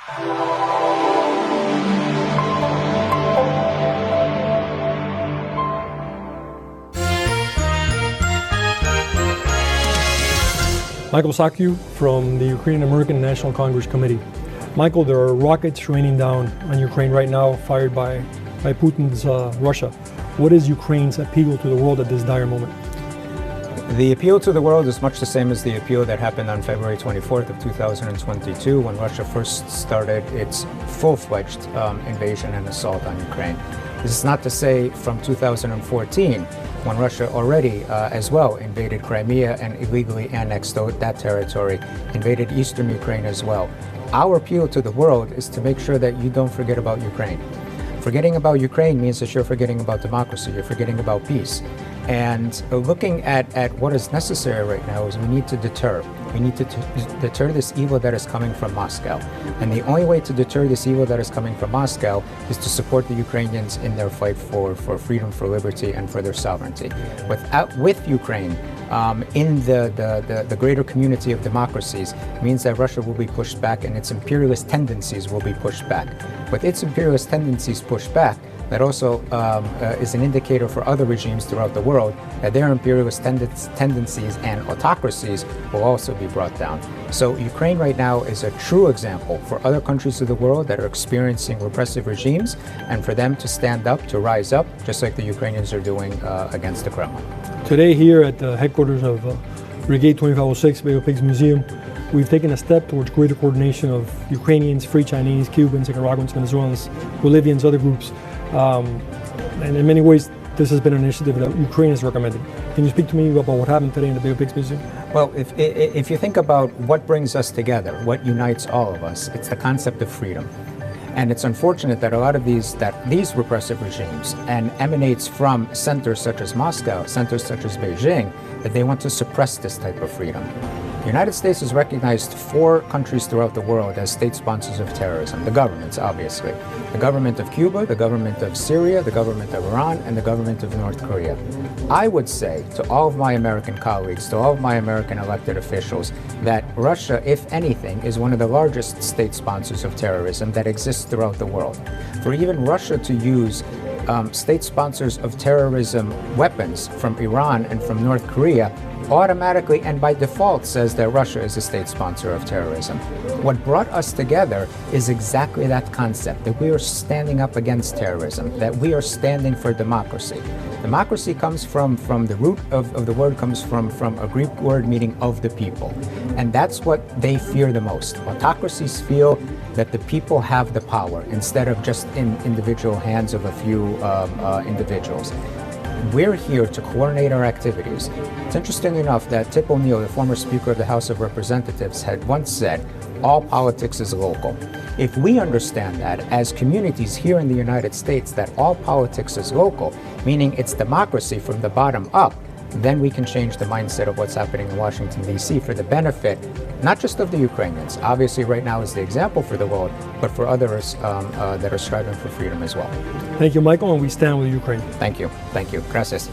Michael Sawkiw from the Ukrainian American National Congress Committee. Michael, there are rockets raining down on Ukraine right now, fired by Putin's Russia. What is Ukraine's appeal to the world at this dire moment? The appeal to the world is much the same as the appeal that happened on February 24th of 2022 when Russia first started its full-fledged invasion and assault on Ukraine. This is not to say from 2014, when Russia already as well invaded Crimea and illegally annexed that territory, invaded eastern Ukraine as well. Our appeal to the world is to make sure that you don't forget about Ukraine. Forgetting about Ukraine means that you're forgetting about democracy, you're forgetting about peace. And looking at what is necessary right now is we need to deter. We need to deter this evil that is coming from Moscow. And the only way to deter this evil that is coming from Moscow is to support the Ukrainians in their fight for freedom, for liberty, and for their sovereignty. With Ukraine in the greater community of democracies means that Russia will be pushed back and its imperialist tendencies will be pushed back. With its imperialist tendencies pushed back, that also is an indicator for other regimes throughout the world that their imperialist tendencies and autocracies will also be brought down. So Ukraine right now is a true example for other countries of the world that are experiencing repressive regimes and for them to stand up, to rise up, just like the Ukrainians are doing against the Kremlin. Today here at the headquarters of Brigade 2506, Bay of Pigs Museum, we've taken a step towards greater coordination of Ukrainians, Free Chinese, Cubans, Nicaraguans, Venezuelans, Bolivians, other groups. And in many ways, this has been an initiative that Ukraine has recommended. Can you speak to me about what happened today in the Bay of Pigs Museum? Well, if you think about what brings us together, what unites all of us, it's the concept of freedom. And it's unfortunate that a lot of these repressive regimes and emanates from centers such as Moscow, centers such as Beijing, that they want to suppress this type of freedom. The United States has recognized 4 countries throughout the world as state sponsors of terrorism, the governments, obviously. The government of Cuba, the government of Syria, the government of Iran, and the government of North Korea. I would say to all of my American colleagues, to all of my American elected officials, that Russia, if anything, is one of the largest state sponsors of terrorism that exists throughout the world. For even Russia to use state sponsors of terrorism weapons from Iran and from North Korea automatically and by default says that Russia is a state sponsor of terrorism. What brought us together is exactly that concept, that we are standing up against terrorism, that we are standing for democracy. Democracy comes from the root of the word comes from a Greek word meaning of the people. And that's what they fear the most. Autocracies feel that the people have the power instead of just in individual hands of a few individuals. We're here to coordinate our activities. It's interesting enough that Tip O'Neill, the former Speaker of the House of Representatives, had once said, all politics is local. If we understand that as communities here in the United States, that all politics is local, meaning it's democracy from the bottom up, then we can change the mindset of what's happening in Washington, D.C. for the benefit, not just of the Ukrainians, obviously right now is the example for the world, but for others that are striving for freedom as well. Thank you, Michael, and we stand with Ukraine. Thank you. Thank you. Gracias.